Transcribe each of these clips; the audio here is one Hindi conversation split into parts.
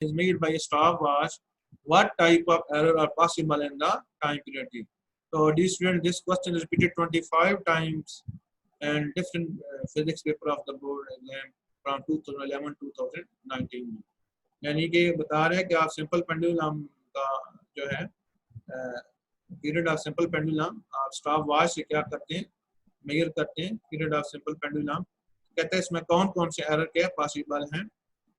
is made by a stopwatch, what type of error are possible in the time period? So, dear students, this question is repeated 25 times and different physics paper of the board exam from 2011-2019 में। यानी कि बता रहे हैं कि आप सिंपल पेंडुलम का जो है पीरियड ऑफ सिंपल पेंडुलम आप स्टॉप वॉच से क्या करते हैं, मेजर करते हैं पीरियड ऑफ सिंपल पेंडुलम। कहते हैं इसमें कौन कौन से एरर के पॉसिबल हैं,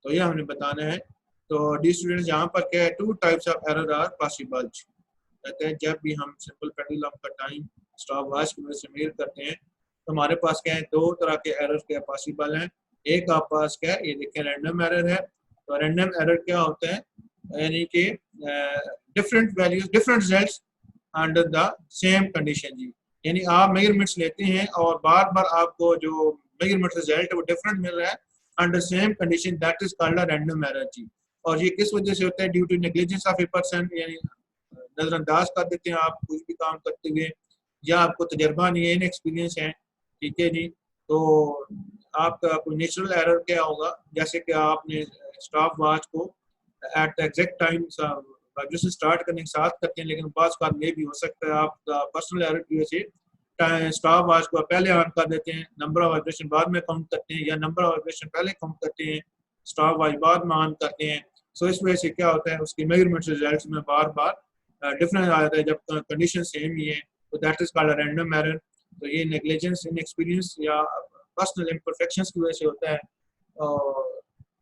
तो ये हमने बताना है। तो डी स्टूडेंट्स यहाँ पर क्या है, two types of error are possible. कहते हैं जब भी हम सिंपल पेंडुलम का टाइम स्टॉप वॉच की वजह से मेजर करते हैं तो हमारे पास क्या है, दो तरह के एरर क्या पॉसिबल हैं। एक आप पास क्या है, ये देखें रैंडम एरर है। तो रैंडम एरर क्या होता है, यानी कि different values different results under the same condition जी। यानी आप मेजरमेंट्स लेते हैं और बार बार आपको जो मेजरमेंट रिजल्ट है वो डिफरेंट मिल रहा है under same condition, that is called a random error जी। और ये किस वजह से होता है, due to negligence of a person, यानी नजरअंदाज कर देते हैं आप कुछ भी काम करते हुए, या आपको तजर्बा नहीं है, इनएक्सपीरियंस है, ठीक है जी। तो आपका कोई नेचुरल एरर क्या होगा, जैसे कि आपने स्टॉप वॉच को at the exact time vibration start करने के साथ करते हैं, लेकिन पास का ये भी हो सकता है आपका पर्सनल एरर की वजह से स्टॉप वॉच को पहले ऑन कर देते हैं, नंबर ऑफ वाइब्रेशन बाद में काउंट करते हैं, या नंबर ऑफ वाइब्रेशन पहले काउंट करते हैं, स्टॉप वॉच बाद में ऑन करते हैं। सो इस वजह से क्या होता है, उसकी मेजरमेंट रिजल्ट्स में बार बार डिफरेंस आ जाता है जब कंडीशन सेम ही है, तो that is called random error. तो ये नेग्लिजेंस, इनएक्सपीरियंस या पर्सनल इम्परफेक्शंस की वजह से होता है,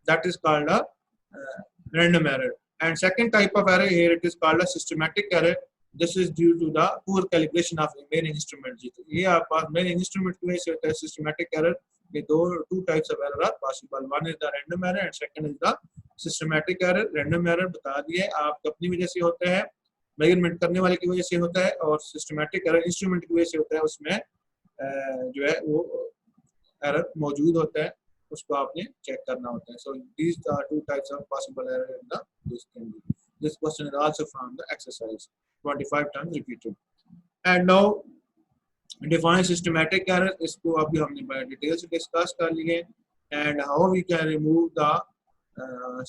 that is called a random error. And second type of error here, it is called a systematic error. This is due to the poor calibration of the main instrument जी। तो ये आप पास main instrument की वजह से होता है systematic error। ये two types of error are possible. One is the random error and second is the systematic error। random error बता दिए आप अपनी वजह से होता है, मेजरमेंट करने वाले की वजह से होता है, और systematic error इंस्ट्रूमेंट की वजह से होता है, उसमें जो है वो एरर मौजूद होता है, उसको आपने चेक करना होता है। So these are two types of possible error in the this question is also from the exercise 25 times repeated. And now define systematic error, इसको अभी हमने डिटेल से डिस्कस कर लिए। And how we can remove the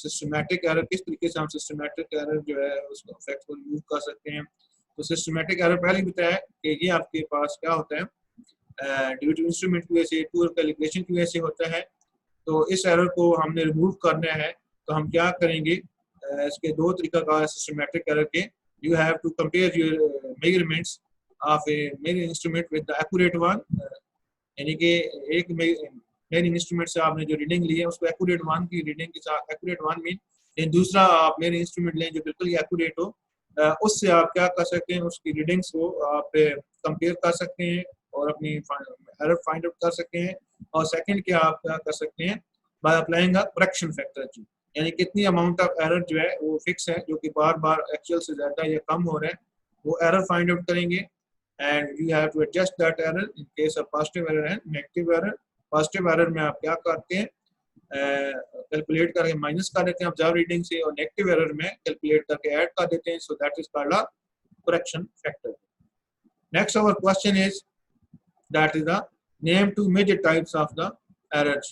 systematic error, किस तरीके से हम सिस्टमैटिक एरर जो है उसको इफेक्ट को रिमूव कर सकते हैं। तो सिस्टमैटिक एरर पहले ही बताया कि ये आपके पास क्या होता है, ड्यू टू इंस्ट्रूमेंट की वजह से, पुअर कैलिब्रेशन की वजह से होता है। तो इस एरर को हमने रिमूव करना है, तो हम क्या करेंगे, इसके दो तरीका का सिस्टमैटिक एरर के। You have to compare your measurements of a measuring instrument with the accurate one, यानी कि एक मेजरिंग इंस्ट्रूमेंट से आपने जो रीडिंग ली है उसको एक्यूरेट वन की रीडिंग के साथ, एक्यूरेट वन मीन दूसरा आप मेजरिंग इंस्ट्रूमेंट लें जो बिल्कुल ही एक्यूरेट हो, उससे आप क्या कर सकते हैं, उसकी रीडिंग्स को आप कंपेयर कर सकते हैं और अपनी एरर फाइंड आउट कर सकते हैं। और सेकंड क्या आप क्या कर सकते हैं, by applying a correction factor जी, यानी कितनी अमाउंट ऑफ एरर जो है वो फिक्स है, जो कि बार बार एक्चुअल से ज़्यादा या कम हो रहा है, वो एरर फाइंड आउट करेंगे। And you have to adjust that error in case of positive error and negative error. Positive error में आप क्या करते हैं, कैलकुलेट करके माइनस कर देते हैं ऑब्जर्व रीडिंग से, और नेगेटिव एरर में कैलकुलेट करके ऐड कर देते हैं। So that is called a correction factor. Next our question is that is the name two major types of the errors.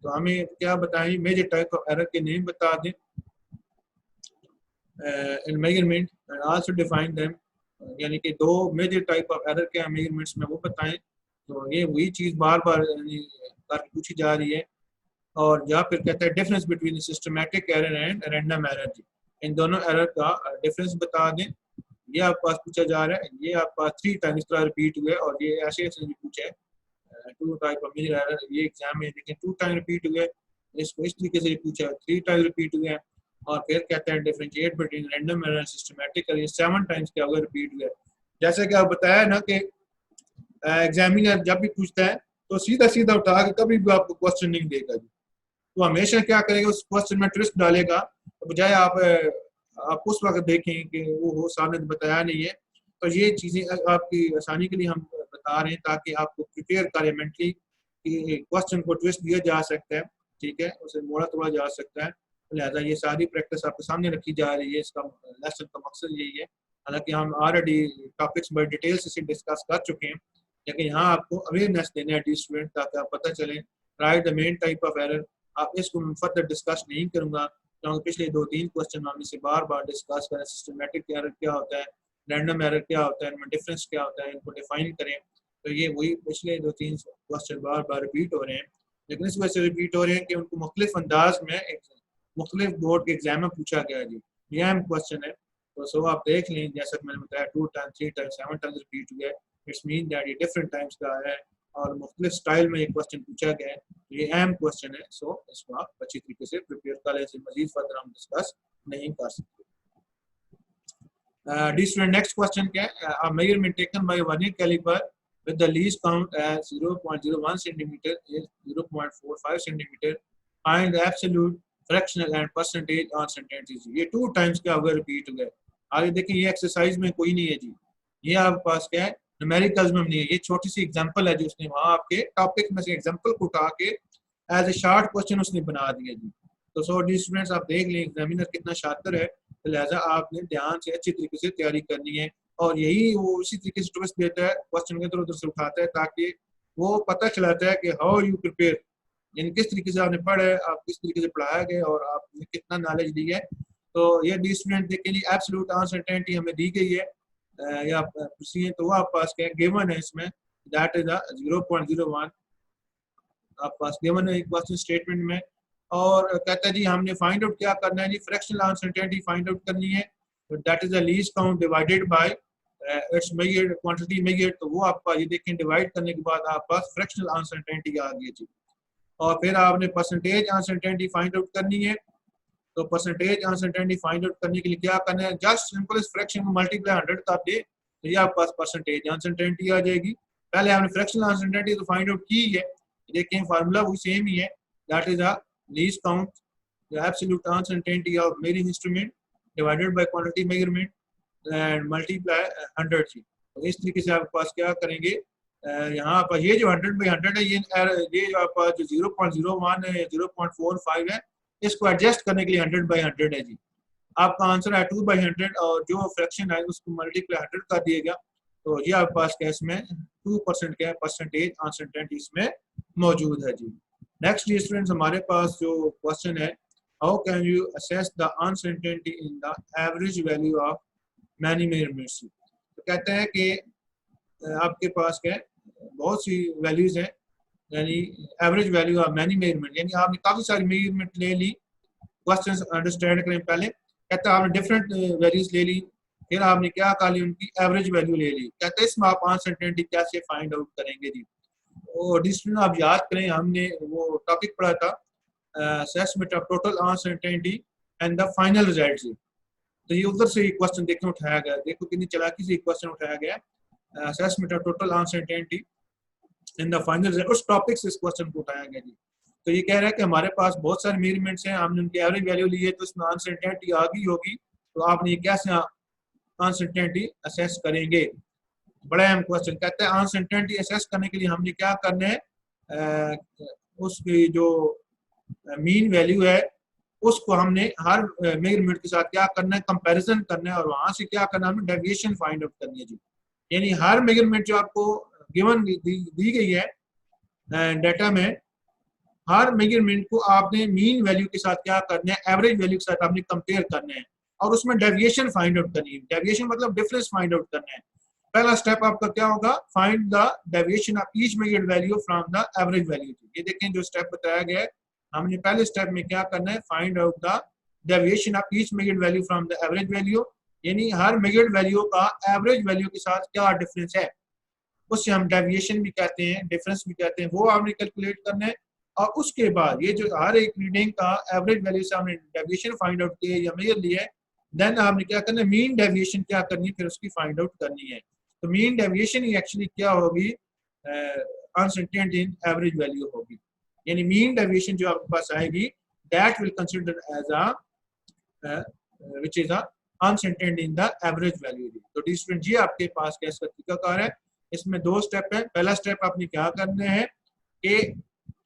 तो हमें क्या बताएं, मेजर टाइप ऑफ एरर के नेम बता दें in measurement and also define them, यानी कि दो मेजर टाइप ऑफ एरर के मेजरमेंट्स में वो बताएं। तो ये वही चीज़ बार बार करके पूछी जा रही है। और या फिर कहते हैं difference between systematic error and random error, इन दोनों एरर का डिफरेंस बता दें। ये आपके पास पूछा जा रहा है, ये आपके पास 3 टाइम्स तरह रिपीट हुए, और ये ऐसे ऐसे भी पूछा है 2 टाइप ऑफ मेजर एरर, ये एग्जाम में देखें 2 टाइम रिपीट हुए, इसको इस तरीके से पूछा है 3 टाइम रिपीट हुए। और फिर कहते हैं differentiate between random error and systematic error, 7 times क्या होगा रिपीट हुआ। जैसे कि आप बताया ना कि एग्जामिनर जब भी पूछता है तो सीधा सीधा उठा के कभी भी आपको क्वेश्चन नहीं देगा जी। तो हमेशा क्या करेगा, उस क्वेश्चन में ट्विस्ट डालेगा, तो बजाय आप उस वक्त देखें कि वो हो सामने बताया नहीं है। तो ये चीज़ें आपकी आसानी के लिए हम बता रहे हैं, ताकि आपको प्रिपेयर करें मेंटली कि क्वेश्चन को ट्विस्ट दिया जा सकता है, ठीक है, उसे मोड़ा तोड़ा जा सकता है। लिहाजा ये सारी प्रैक्टिस आपके सामने रखी जा रही है, इसका लेसन का मकसद यही है। हालांकि हम ऑलरेडी टॉपिक्स बड़े डिटेल से डिस्कस कर चुके हैं, लेकिन यहाँ आपको अवेयरनेस देना है डी स्टूडेंट, ताकि आप पता चले right the main type of error. आप इसको फर्दर डिस्कस नहीं करूँगा, क्योंकि पिछले 2-3 क्वेश्चन हमने से बार बार डिस्कस करें सिस्टमेटिक एरर क्या होता है, रैंडम एरर क्या होता है, इनमें डिफरेंस क्या होता है, इनको डिफाइन करें। तो ये वही पिछले 2-3 क्वेश्चन बार बार रिपीट हो रहे हैं, लेकिन इस वजह से रिपीट हो रहे हैं कि उनको मुख्तलिफ अंदाज में एक मुख्तलिफ बोर्ड के एग्जाम में पूछा गया जी। ये अहम क्वेश्चन है, तो सो आप देख लें, जैसा कि मैंने बताया 2 टाइम्स 3 टाइम्स 7 टाइम्स रिपीट हुआ है, इट्स मीन दैट ये डिफरेंट टाइम्स का है और मुख्तलिफ स्टाइल में ये क्वेश्चन पूछा गया है। ये अहम क्वेश्चन है, सो इसको आप अच्छी तरीके से प्रिपेयर कर लें, इसे मजीद फर्दर हम डिस्कस नहीं कर सकते। Next question क्या है? A measurement taken by vernier caliper with the least count as 0.01 centimeter is 0.45 centimeter. Find the absolute fractional and percentage on sentences. ये 2 times क्या होगा रिपीट हो गया। आगे देखें, ये एक्सरसाइज में कोई नहीं है जी, ये आपके पास क्या है न्यूमेरिकल्स में नहीं है, ये छोटी सी एग्जांपल है जो उसने वहाँ आपके टॉपिक में से एग्जांपल को उठा के एज ए शॉर्ट क्वेश्चन उसने बना दिया जी। तो सो डी स्टूडेंट्स आप देख लें एग्जामिनर कितना शातिर है, तो लिहाजा आपने ध्यान से अच्छी तरीके से तैयारी करनी है, और यही वो उसी तरीके से ट्विस्ट देता है, क्वेश्चन को इधर उधर से उठाता है ताकि वो पता चलाता है कि हाउ यू प्रिपेयर, यानी किस तरीके से आपने पढ़ा है, आप किस तरीके से पढ़ाया गया और आपने कितना नॉलेज दी है। तो ये डी स्टूडेंट देखें जी, एब्सोल्यूट अनसर्टेनिटी हमें दी गई है या पूछिए तो वो आप पास क्या गिवन है इसमें, दैट इज 0.01 आप पास गिवन है क्वेश्चन स्टेटमेंट में। और कहता है जी हमने फाइंड आउट क्या करना है जी, फ्रैक्शनल अनसर्टेनिटी फाइंड आउट करनी है, that is the least count divided bye it's measured quantity measured. तो वो आपका ये देखें डिवाइड करने के बाद आप पास फ्रैक्शनल अनसर्टेनिटी आ गई जी। और फिर आपने परसेंटेज अनसर्टेनिटी फाइंड आउट करनी है, तो परसेंटेज अनसर्टेनिटी फाइंड आउट करने के लिए क्या करना है, जस्ट सिंपल इस फ्रैक्शन को मल्टीप्लाई 100 कर दे तो ये आपके पास परसेंटेज अनसर्टेनिटी आ जाएगी। पहले आपने फ्रैक्शनल अनसर्टेनिटी तो फाइंड आउट की है, देखें फार्मूला वो सेम ही है, that is the least count the absolute uncertainty of measuring instrument divided by quantity measurement and multiply 100 जी। तो इस तरीके से आपके पास क्या करेंगे, यहाँ पर ये जो 100/100 है, ये जो आपका जो 0.01 है 0.45 है, इसको एडजस्ट करने के लिए 100/100 है जी। आपका आंसर है 2/100 और जो फ्रैक्शन है उसको मल्टीप्लाई 100 कर दिएगा, तो ये आपके पास क्या इसमें 2% क्या परसेंटेज अनसर्टेनिटी इसमें मौजूद है जी। नेक्स्ट स्टूडेंट्स हमारे पास जो क्वेश्चन है, how can you assess the uncertainty in the average value of many measurements. तो कहते हैं कि आपके पास क्या है बहुत सी वैल्यूज हैं, यानी average value of many measurement, यानी आपने काफी सारी मेजरमेंट ले ली। क्वेश्चन अंडरस्टैंड करें, पहले कहते हैं आपने डिफरेंट वैल्यूज ले ली, फिर आपने क्या कर ली उनकी एवरेज वैल्यू ले ली, कहते हैं इसमें आप अनसर्टेनिटी कैसे फाइंड आउट करेंगे जी। और डिस्ट्रिक्ट आप याद करें, हमने वो टॉपिक पढ़ा था assessment of total uncertainty and the final result जी। तो ये उधर से क्वेश्चन देखने उठाया गया, देखो कितनी चालाकी से क्वेश्चन उठाया गया, assessment of total uncertainty in the final result, उस टॉपिक से इस क्वेश्चन को उठाया गया जी। तो ये कह रहा है कि हमारे पास बहुत सारे मेजरमेंट्स हैं, हमने उनकी एवरेज वैल्यू ली है, तो इसमें अनसर्टेनिटी आ गई होगी, तो आपने ये कैसे अनसर्टेनिटी असेस करेंगे। बड़ा अहम क्वेश्चन, कहते हैं अनसर्टेनिटी असेस करने के लिए हमने क्या करना है, उसकी जो मीन वैल्यू है उसको हमने हर मेजरमेंट के साथ क्या करना है, कंपैरिजन करना है, और वहां से क्या करना है, हमें डेविएशन फाइंड आउट करनी है जी। यानी हर मेजरमेंट जो आपको गिवन दी गई है डाटा में, हर मेजरमेंट को आपने मीन वैल्यू के साथ क्या करना है, एवरेज वैल्यू के साथ आपने कंपेयर करना है, और उसमें डेविएशन फाइंड आउट करनी है। डेविएशन मतलब डिफरेंस फाइंड आउट करना है। पहला स्टेप आपका क्या होगा, find the deviation of each measured value from the average value. ये देखें जो स्टेप बताया गया है, हमने पहले स्टेप में क्या करना है, find out the deviation of each measured value from the average value, यानी हर मेजर्ड वैल्यू का एवरेज वैल्यू के साथ क्या डिफरेंस है, उससे हम डेविएशन भी कहते हैं, डिफरेंस भी कहते हैं, वो आपने कैलकुलेट करना है। और उसके बाद ये जो हर एक रीडिंग का एवरेज वैल्यू से हमने डेविएशन फाइंड आउट किया या मेजर लिया है, देन आपने क्या करना है, मीन डेविएशन क्या करनी है, फिर उसकी फाइंड आउट करनी है। तो मीन डेविएशन ही एक्चुअली क्या होगी, अनसर्टेनिटी इन एवरेज वैल्यू होगी, यानी मीन डेविएशन जो आपके पास आएगी, that will consider as a which is a uncertainty in the average value. तो स्टूडेंट जी आपके पास कैसा तरीकाकार है, इसमें 2 स्टेप है। पहला स्टेप आपने क्या करना है कि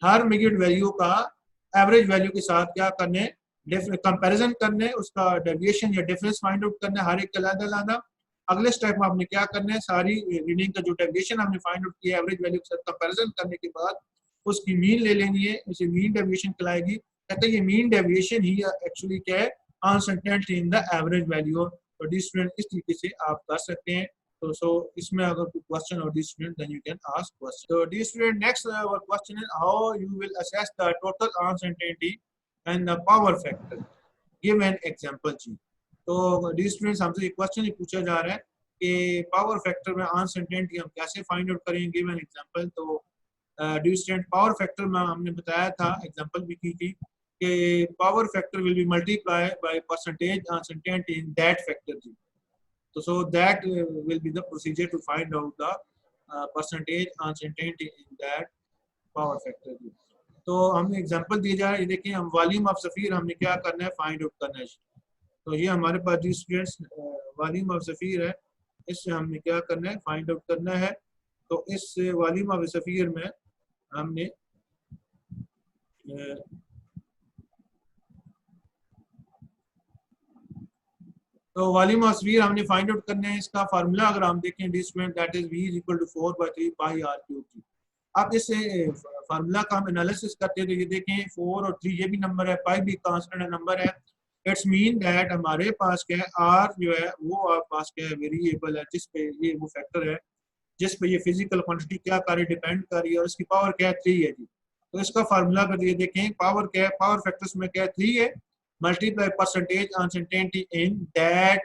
हर मेजर्ड वैल्यू का एवरेज वैल्यू के साथ क्या करने, कंपैरिजन करने, उसका डेविएशन या डिफरेंस फाइंड आउट करना है, हर एक का अलग-अलग। अगले स्टेप में आपने क्या करना है, सारी रीडिंग का जो डेविएशन हमने फाइंड आउट किया एवरेज वैल्यू के साथ कंपैरिजन करने के बाद उसकी मीन ले लेनी है, उसे मीन डेविएशन कहलाएगी। कहते हैं ये मीन डेविएशन ही एक्चुअली क्या है, uncertainty in the average value. तो डी स्टूडेंट इस तरीके से आप कर सकते हैं। तो सो इसमें अगर कोई क्वेश्चन हो the student then you can ask question. तो the student next question is how you will assess the total uncertainty and the power factor, give an example जी। तो डी स्टूडेंट्स हमसे एक क्वेश्चन पूछा जा रहा है कि पावर फैक्टर में अनसर्टेनिटी हम कैसे फाइंड आउट करेंगे, गिव एन एग्जांपल। तो डी स्टूडेंट पावर फैक्टर में हमने बताया था, एग्जांपल भी की थी कि power factor will be multiply by percentage uncertainty in that factor ji. So that will be the procedure to find out the percentage uncertainty in that power factor. तो हमें एग्जांपल दिए जा रहे हैं, देखिए हम वॉल्यूम ऑफ सफीर हमने क्या करना है, फाइंड आउट करना है। तो ये हमारे पास जी स्टूडेंट्स वॉल्यूम ऑफ सफीर है, इससे हमने क्या करना है, फाइंड आउट करना है। तो इस वॉल्यूम ऑफ सफीर में हमने तो वॉल्यूम ऑफ स्फीयर हमने फाइंड आउट करने हैं। इसका फार्मूला अगर हम देखें the student that is v is equal to 4/3 pi r cube जी। अब इससे फार्मूला का हम एनालिसिस करते हैं तो ये देखें 4 और 3 ये भी नंबर है, पाई भी कांस्टेंट नंबर है। इट्स मीन दैट हमारे पास क्या है, r जो है वो आपके पास क्या है, वेरिएबल है जिस पे ये वो फैक्टर है जिस पे ये फिजिकल क्वांटिटी क्या कर रही है, डिपेंड कर रही है, और इसकी पावर क्या है 3 है जी। तो इसका फार्मूला अगर ये देखें पावर क्या है, पावर फैक्टर्स में क्या है 3 है, multiply percentage uncertainty in that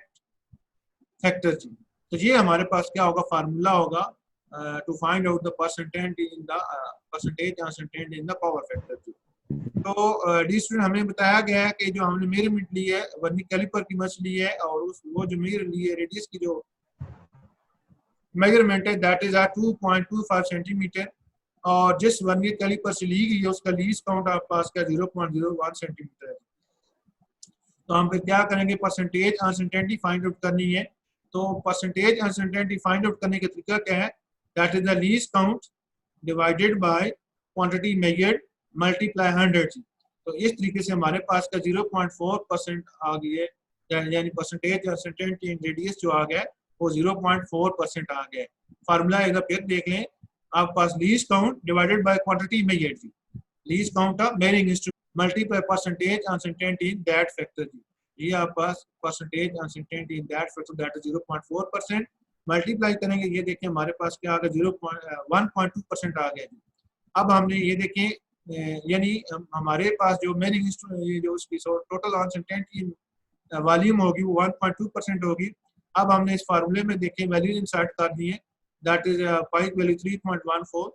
factor जी। तो ये हमारे पास क्या होगा, फार्मूला होगा to find out the percentage in the percentage uncertainty in the power factor जी। तो डी स्टूडेंट हमें बताया गया है कि जो हमने मेजरमेंट ली है वर्नियर कैलिपर की मछली है, और उस वो जो मेजर ली है रेडियस की जो मेजरमेंट है दैट इज 2.25 सेंटीमीटर, और जिस वर्नियर कैलिपर से ली गई है उसका लीस्ट काउंट आपके पास क्या 0.01 सेंटीमीटर है। तो हम फिर क्या करेंगे, परसेंटेज अनसर्टेनिटी फाइंड आउट करनी है। तो परसेंटेज अनसर्टेनिटी फाइंड आउट करने का तरीका क्या है, that is the least count divided by quantity measured multiply 100 जी। तो इस तरीके से हमारे पास का 0.4% आ गई है, यानी परसेंटेज अनसर्टेनिटी इन रेडियस जो आ गया वो 0.4% आ गया। फार्मूला एक बार फिर देख लें, आपके पास least count divided by quantity measured जी, least count of measuring instrument multiply percentage uncertainty in that factor जी। ये आपके पास percentage uncertainty in that factor that is 0.4%, multiply करेंगे ये देखें हमारे पास क्या आ गया 1.2% आ गया जी। अब हमने ये देखें यानी हमारे पास जो मेजरिंग इंस्ट्रूमेंट जो उसकी टोटल अनसर्टेनिटी वॉल्यूम होगी वो 1.2% होगी। अब हमने इस फार्मूले में देखें वैल्यूज इंसर्ट कर दी है, दैट इज पाई की वैल्यू 3.14,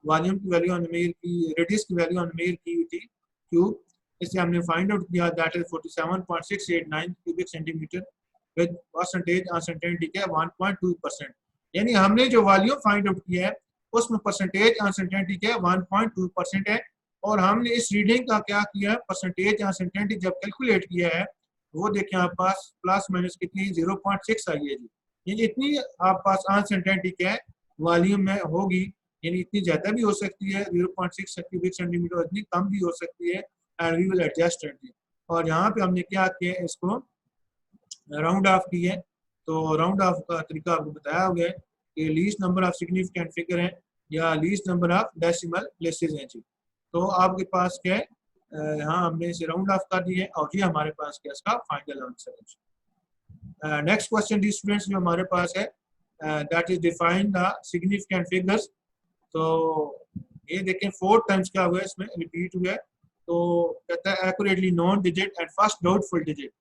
वॉल्यूम की वैल्यू हमने मेजर की, रेडियस की वैल्यू हमने मेजर की हुई थी क्यूब, इससे हमने फाइंड आउट किया that is 47.689 cubic centimetre with percentage uncertainty क्या 1.2%। यानी हमने जो वॉल्यूम फाइंड आउट किया है उसमें परसेंटेज अनसर्टेनिटी क्या 1.2% है, और हमने इस रीडिंग का क्या किया, परसेंटेज अनसर्टेनिटी जब कैलकुलेट किया है वो देखें आपके पास प्लस माइनस कितनी 0.6 आई है जी। यानी इतनी आपके पास अनसर्टेनिटी क्या है वॉल्यूम में होगी, यानी इतनी ज़्यादा भी हो सकती है 0.6 क्यूबिक सेंटीमीटर, इतनी कम भी हो सकती है, and we will adjust it. और यहाँ पे हमने क्या किया है, इसको राउंड ऑफ की है। तो राउंड ऑफ का तरीका आपको बताया हो गया है कि least number of significant figure है या least number of decimal places हैं जी। तो आपके पास क्या है, यहाँ हमने इसे राउंड ऑफ कर दिया है, और ये हमारे पास क्या इसका फाइनल आंसर है। नेक्स्ट क्वेश्चन दी स्टूडेंट्स जो हमारे पास है that is define the significant figures. तो ये देखें 4 टाइम्स क्या हुआ है इसमें रिपीट हुआ है। तो कहता है accurately known digit and first doubtful digit,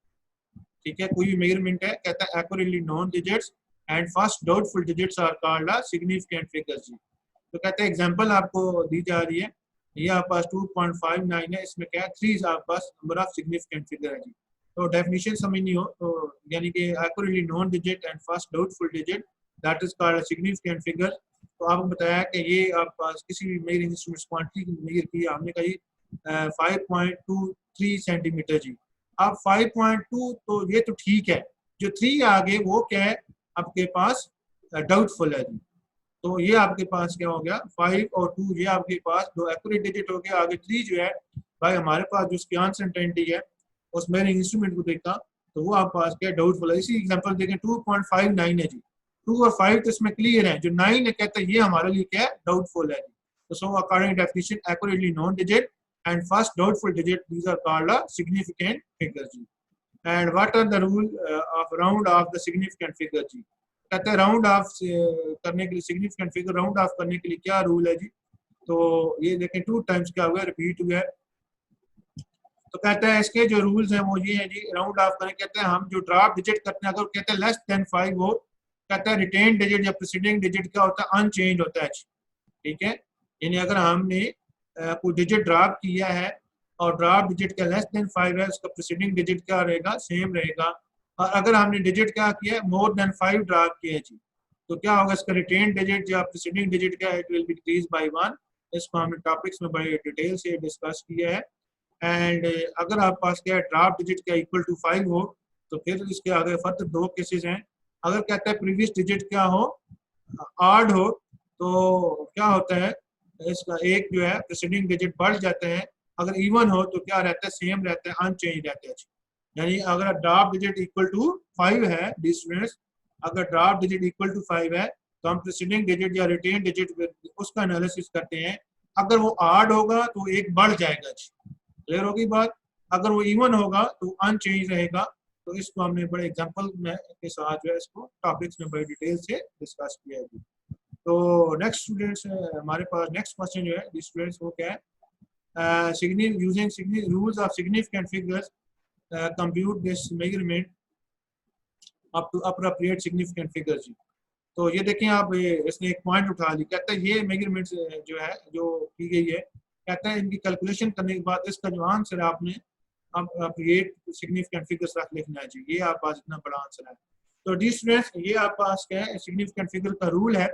ठीक है, कोई भी मेजरमेंट है, कहता है accurately known digits and first doubtful digits are called a significant figures जी। तो कहते हैं एग्जांपल आपको दी जा रही है, ये आपके पास 2.59 है, इसमें क्या है 3 आपके पास नंबर ऑफ सिग्निफिकेंट फिगर है जी। तो डेफिनेशन समझनी हो तो यानी कि accurately known digit and first doubtful digit that is called a significant figure. तो आपको बताया कि ये आपके पास किसी भी मेजरिंग इंस्ट्रूमेंट क्वांटिटी की मेजर की, हमने कहा 5.23 सेंटीमीटर जी। अब 5.2 तो ये तो ठीक है, जो 3 आगे वो क्या है आपके पास डाउटफुल है जी। तो ये आपके पास क्या हो गया 5 और 2, ये आपके पास 2 एक्यूरेट डिजिट हो गया। आगे 3 जो है भाई हमारे पास जो उसकी अनसर्टेनिटी है उस मेजरिंग इंस्ट्रूमेंट को देखा तो वो आपके पास क्या डाउटफुल है। इसी एग्जांपल देखें 2.59 है जी, 2 और 5 तो इसमें क्लियर है, जो 9 है कहता है ये हमारे लिए क्या है डाउटफुल है जी। तो so according definition accurately known digit and first doubtful digit, these are called a significant figure ji. And what are the rule of round off the significant figure जी? कहते हैं राउंड ऑफ करने के लिए सिग्निफिकेंट फिगर राउंड ऑफ करने के लिए क्या रूल है जी? तो ये देखें 2 टाइम्स क्या हुआ, रिपीट हुआ है. तो कहते हैं इसके जो रूल्स हैं वो ये हैं जी, राउंड ऑफ करें. कहते हैं हम जो ड्राफ्ट डिजिट करते हैं, अगर कहते हैं लेस देन 5 हो, कहता है रिटेन डिजिट या प्रीसीडिंग डिजिट क्या होता है, अनचेंज होता है. ठीक है, यानी अगर हमने कोई डिजिट ड्राफ्ट किया है और ड्राफ्ट डिजिट का लेस देन 5 है, उसका प्रीसीडिंग डिजिट क्या रहेगा, सेम रहेगा. और अगर हमने डिजिट क्या किया है, मोर देन 5 ड्राफ्ट किया है जी, तो क्या होगा, इसका रिटेन डिजिट या प्रीसीडिंग डिजिट क्या है, it will be decrease by 1. इसको हमने टॉपिक्स में बड़े डिटेल से डिस्कस किया है. एंड अगर आप पास क्या है ड्राफ्ट डिजिट क्या इक्वल टू 5 हो, तो फिर इसके आगे फर्दर 2 केसेस हैं. अगर कहता है प्रीवियस डिजिट क्या हो, ऑड हो, तो क्या होता है, इसका एक जो है प्रीसीडिंग डिजिट बढ़ जाता है. अगर इवन हो तो क्या रहता है, सेम रहता है, अनचेंज रहता है. यानी अगर ड्राफ्ट डिजिट इक्वल टू 5 है डी स्टूडेंट्स, अगर ड्राफ्ट डिजिट इक्वल टू 5 है तो हम प्रीसीडिंग डिजिट या रिटेन डिजिट उसका एनालिसिस करते हैं. अगर वो ऑड होगा तो एक बढ़ जाएगा. क्लियर होगी बात. अगर वो इवन होगा तो अनचेंज रहेगा. तो इसको हमने बड़े एग्जांपल में के साथ जो है इसको टॉपिक्स में बड़ी डिटेल से डिस्कस किया है. तो नेक्स्ट स्टूडेंट्स हमारे पास नेक्स्ट क्वेश्चन जो है स्टूडेंट्स वो क्या है, using rules of significant figures compute this measurement up to appropriate significant figures. तो ये देखें आप, इसने एक पॉइंट उठा ली. कहता है ये मेजरमेंट जो है जो की गई है, कहता है इनकी कैलकुलेशन करने के बाद इसका जो आंसर है आपने अप्रोप्रिएट सिग्निफिकेंट फिगर्स रख लिखना है जी. ये आप पास इतना बड़ा आंसर है. तो डी स्टूडेंट्स ये आप पास क्या है सिग्निफिकेंट फिगर का रूल है.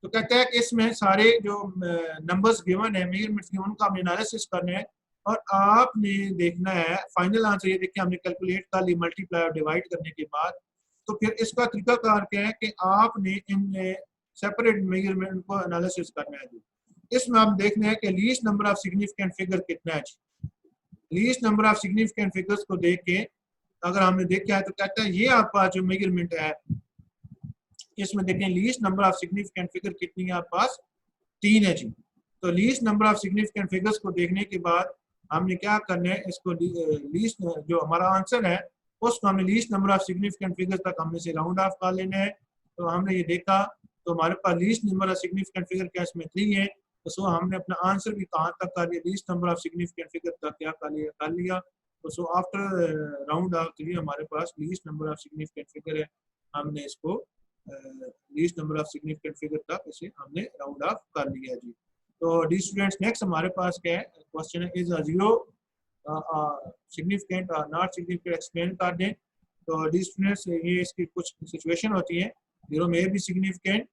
तो कहता है कि इसमें सारे जो नंबर्स गिवन है, मेजरमेंट्स गिवन, उनका हमने एनालिसिस करना है और आपने देखना है फाइनल आंसर. ये देखिए हमने कैलकुलेट कर ली मल्टीप्लाई और डिवाइड करने के बाद. तो फिर इसका तरीकाकार क्या है कि आपने इन सेपरेट मेजरमेंट को एनालिसिस करना है. इसमें आप देखना है कि least number of significant figure कितना है. Least number of significant figures को देख के अगर हमने देखा है तो कहता है ये आपका जो मेजरमेंट है, इसमें देखें least number of significant figure कितनी है आपके पास, 3 है जी. तो least number of significant figures को देखने के बाद हमने क्या करना है, इसको लीस्ट जो हमारा आंसर है उसको हमने least number of significant figures तक हमने से राउंड ऑफ कर लेना है. तो हमने ये देखा तो हमारे पास least number of significant figure क्या इसमें 3 है. तो सो हमने अपना आंसर भी कहाँ तक कर लिया, least number of significant figure तक क्या कर लिया. तो सो आफ्टर राउंड ऑफ 3 हमारे पास least number of significant figure है. हमने इसको least number of significant figure तक इसे हमने राउंड ऑफ कर लिया जी. तो डी स्टूडेंट्स नेक्स्ट हमारे पास क्या है क्वेश्चन है, इज जीरो सिग्निफिकेंट और नॉट सिग्निफिकेंट एक्सप्लेन कर दें. तो डी स्टूडेंट्स ये इसकी कुछ सिचुएशन होती है. जीरो में भी सिग्निफिकेंट,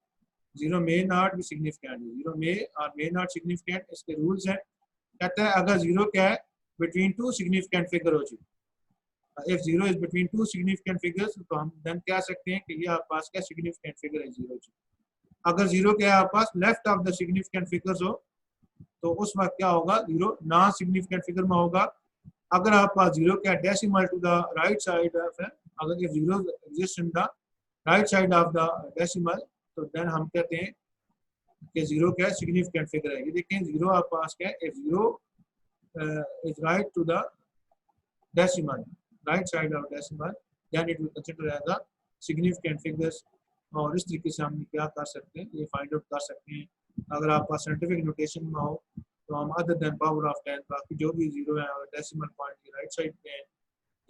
जीरो में नॉट भी सिग्निफिकेंट, जीरो में और में नॉट सिग्निफिकेंट, इसके रूल्स हैं. कहता है अगर जीरो क्या है बिटवीन 2 सिग्निफिकेंट फिगर हो जी, if zero is between 2 significant figures, तो हम देन कह सकते हैं कि ये आपके पास क्या सिग्निफिकेंट फिगर है जीरो जी. अगर जीरो क्या है आपके पास left of the significant figures हो तो उस वक्त क्या होगा, जीरो नॉन सिग्निफिकेंट फिगर में होगा. अगर आपके पास जीरो क्या decimal to the right side of है, अगर zero exist in the right side of the decimal, तो देन हम कहते हैं कि जीरो क्या है सिग्निफिकेंट फिगर है. ये देखें जीरो आपके पास क्या है, if zero is right to the decimal, right side of decimal, then it will consider as a significant figures. और इस तरीके से हम क्या कर सकते हैं, ये फाइंड आउट कर सकते हैं. अगर आपका साइंटिफिक नोटेशन में हो तो हम अदर देन पावर ऑफ 10, बाकी जो भी जीरो है और डेसिमल पॉइंट की राइट साइड पे है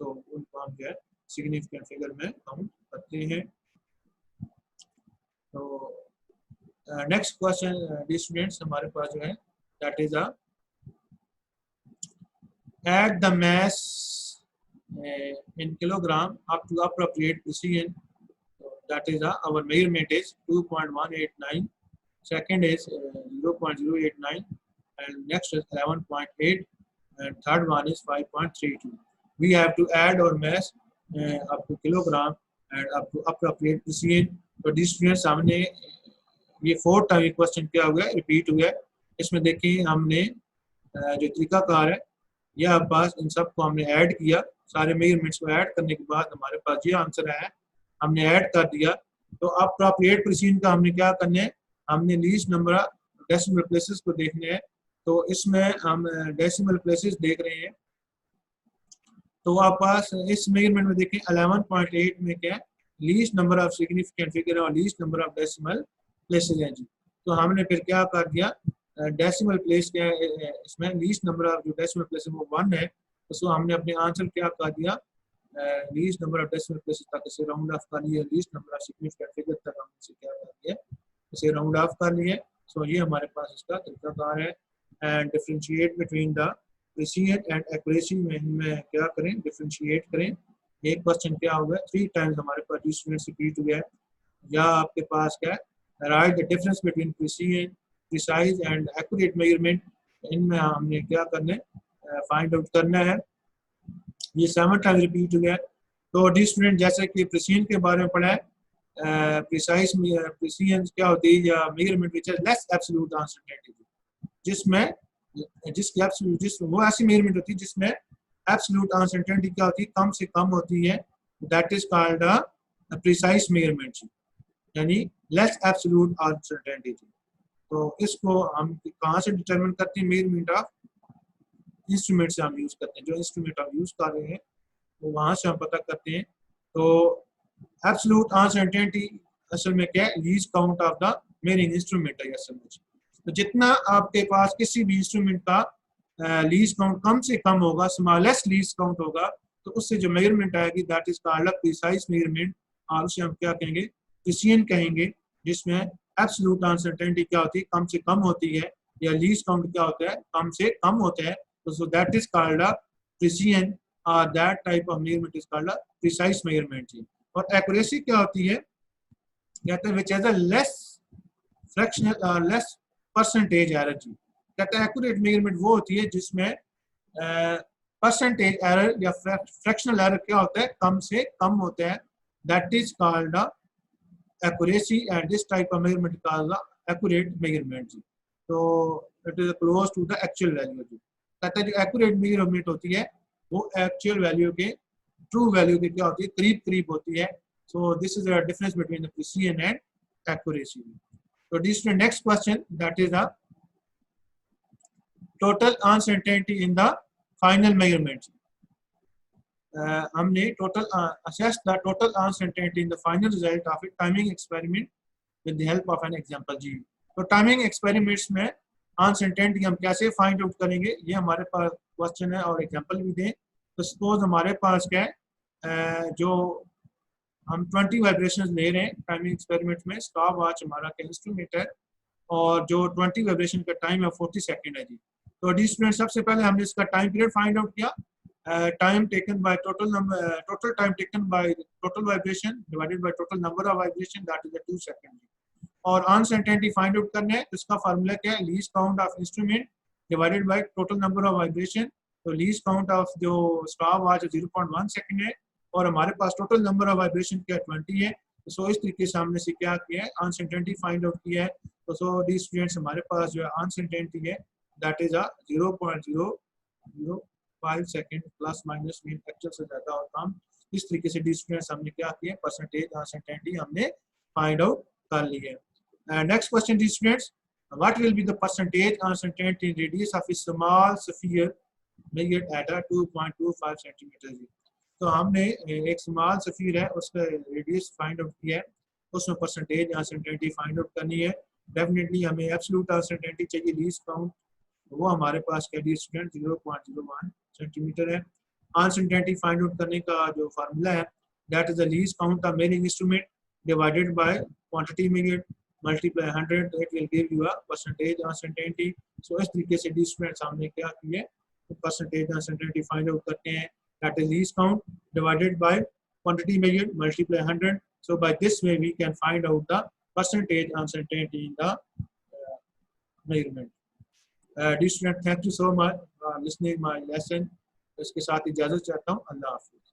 तो उनको हम जो है सिग्निफिकेंट फिगर में काउंट करते हैं. तो नेक्स्ट क्वेश्चन डी स्टूडेंट्स हमारे पास जो है that is a at the mass in kilogram up to appropriate precision. That is our measurement is 2.189. Second is 0.089, and next is 11.8, and third one is 5.32. We have to add our mass up to kilogram and up to appropriate precision. तो डी स्टूडेंट्स हमने ये 4 टाइम क्वेश्चन क्या हुआ है, रिपीट हुआ है. इसमें देखिए हमने जो तरीकाकार है यह आप पास इन सब को हमने ऐड किया. सारे मेजरमेंट्स को ऐड करने के बाद हमारे पास ये आंसर है, हमने ऐड कर दिया. तो अप्रोप्रिएट प्रिसीजन का हमने क्या करना है, हमने लीस्ट नंबर डेसिमल प्लेसेस को देखने हैं तो इसमें हम डेसिमल प्लेसेस देख रहे हैं। तो आप पास इस मेजरमेंट में देखें 11.8 में क्या है, least number of significant figure और least number of decimal places हैं जी। तो हमने फिर क्या कर दिया, डेसिमल प्लेस क्या है इसमें, लीस्ट नंबर ऑफ जो डेसिमल प्लेस है वो 1 है, तो हमने अपने आंसर क्या कर दिया, least number of decimal places तक इसे राउंड ऑफ कर लिया, least number of significant figure तक हमने इसे क्या कर दिया, इसे राउंड ऑफ कर लिए। सो ये हमारे पास इसका तरीकाकार है। And differentiate between the precision and accuracy में इनमें क्या करें, डिफरेंशिएट करें। एक क्वेश्चन क्या होगा, 3 टाइम्स हमारे पास डिस्टेंस रिपीट हुआ है, या आपके पास क्या है, right the difference between precision precise and accurate measurement, इनमें हमने क्या करना है, फाइंड आउट करना है। ये 7 टाइम्स रिपीट हुआ है। तो डी स्टूडेंट जैसे कि प्रिसीजन के बारे में पढ़ा है, प्रिसाइज प्रिसीजन क्या होती है, या measurement which is less absolute uncertainty, जिसमें जिसकी एब्सोल्यूट जिस वो ऐसी मेजरमेंट होती है जिसमें एब्सोल्यूट अनसर्टेनिटी क्या होती है, कम से कम होती है, that is called a precise measurement, यानी लेस एब्सोल्यूट अनसर्टेनिटी। तो इसको हम कहाँ से डिटरमिन करते हैं, मेजरमेंट ऑफ इंस्ट्रूमेंट से हम यूज करते हैं, जो इंस्ट्रूमेंट हम यूज कर रहे हैं तो वहां से हम पता करते हैं। तो एब्सोल्यूट अनसर्टेनिटी असल में क्या है, least count of the measuring instrument है असल में। तो जितना आपके पास किसी भी इंस्ट्रूमेंट का लीस्ट काउंट कम से कम होगा, स्मॉलेस्ट लीस्ट काउंट होगा, तो उससे जो मेजरमेंट आएगी that is called precise measurement, और उसे हम क्या कहेंगे, प्रिसीजन कहेंगे, जिसमें एब्सोल्यूट अनसर्टेनिटी क्या होती है, कम से कम होती है, या लीस्ट काउंट क्या होता है, कम से कम होता है। तो so that is called precision, और that type of measurement is called precise measurement. और एक्यूरेसी क्या होती है, कहते हैं which is a less fractional less percentage error जी। कहते हैं एक्यूरेट मेजरमेंट वो होती है जिसमें परसेंटेज एरर या फ्रैक्शनल एरर क्या होता है, कम से कम होता है, that is called accuracy, and this type of measurement called accurate measurement जी। तो it is close to the actual value जी। कहते हैं जो एक्यूरेट मेजरमेंट होती है वो एक्चुअल वैल्यू के, ट्रू वैल्यू के क्या होती है, करीब करीब होती है। So this is the difference between the precision and accuracy. So this is the next question, that is the total uncertainty in the final measurements. हमने total assess the total uncertainty in the final result of a timing experiment with the help of an example जी। तो timing experiments में uncertainty हम कैसे find out करेंगे, ये हमारे पास question है, और example भी दें। तो suppose हमारे पास क्या है, जो हम 20 वाइब्रेशंस ले रहे हैं टाइमिंग एक्सपेरिमेंट में, स्टॉप वॉच हमारा का इंस्ट्रूमेंट है, और जो 20 वाइब्रेशन का टाइम है 40 सेकंड है जी। तो डी स्टूडेंट सबसे पहले हमने इसका टाइम पीरियड फाइंड आउट किया, time taken by total number, total time taken by total vibration divided by total number of vibration, that is 2 second. और अनसर्टेनिटी फाइंड आउट करना है, तो इसका फार्मूला क्या है, least count of instrument divided by total number of vibration. तो लीस्ट काउंट ऑफ जो स्टॉप वॉच 0.1 सेकंड है, और हमारे पास टोटल नंबर ऑफ वाइब्रेशन क्या 20 है। तो सो इस तरीके से हमने से क्या किया है, अनसर्टेनिटी फाइंड आउट किया है। तो सो डी स्टूडेंट्स हमारे पास जो है अनसर्टेनिटी है that is 0.005 second plus minus mean actual से ज़्यादा और कम। इस तरीके से डी स्टूडेंट्स हमने क्या किया, परसेंटेज अनसर्टेनिटी हमने फाइंड आउट कर ली है। Next question D students, what will be the percentage uncertainty in radius of a small sphere measured at 2.25 centimeters? तो हमने एक स्मॉल सफीर है उसका रेडियस फाइंड आउट किया है, उसमें परसेंटेज अनसर्टेनिटी फाइंड आउट करनी है। डेफिनेटली हमें एब्सोल्यूट अनसर्टेनिटी चाहिए, लीस्ट काउंट, वो हमारे पास क्या डी स्टूडेंट 0.01 सेंटीमीटर है। अनसर्टेनिटी फाइंड आउट करने का जो फार्मूला है that is the least count of measuring instrument divided by quantity measured multiply 100, it will give you a percentage uncertainty. So इस तरीके से डी स्टूडेंट्स हमने क्या किया है, परसेंटेज अनसर्टेनिटी फाइंड आउट करते हैं, that is least count divided by quantity measured multiply 100. So by this way we can find out the percentage uncertainty in the measurement. Dear student, thank you so much for listening my lesson. इसके साथ इजाजत चाहता हूँ, अल्लाह हाफ़िज़।